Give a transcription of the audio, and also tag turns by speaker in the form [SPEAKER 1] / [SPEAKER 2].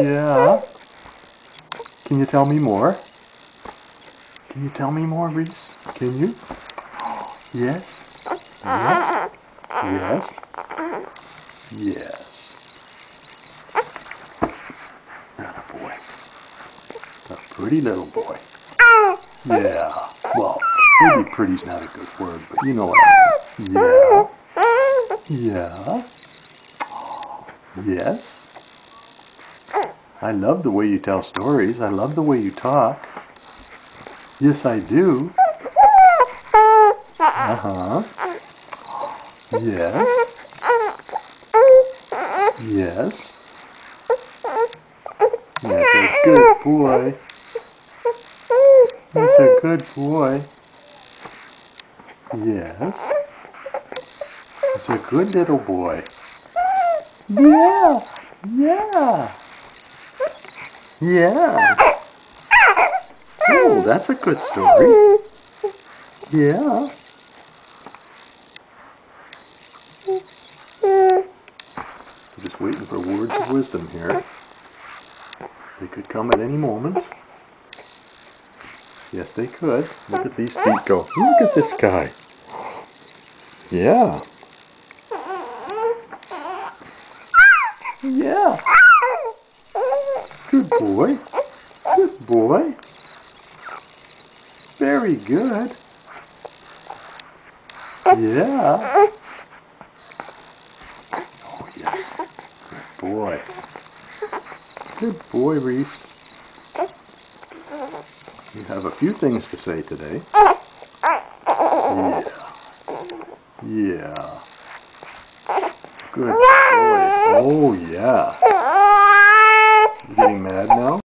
[SPEAKER 1] Yeah. Can you tell me more? Can you tell me more, Reese? Can you? Yes. Yes. Yes. Yes. Atta boy. A pretty little boy. Yeah. Well, maybe pretty's not a good word, but you know what I mean. Yeah. Yeah. Yes. I love the way you tell stories. I love the way you talk. Yes, I do. Uh-huh. Yes. Yes. That's a good boy. That's a good boy. Yes. It's a good little boy. Yeah. Yeah. Yeah. Oh, that's a good story. Yeah. I'm just waiting for words of wisdom here. They could come at any moment. Yes, they could. Look at these feet go. Look at this guy. Yeah. Yeah. Good boy. Good boy. Very good. Yeah. Oh, yes. Good boy. Good boy, Reese. You have a few things to say today. Yeah. Yeah. Good boy. Oh, yeah.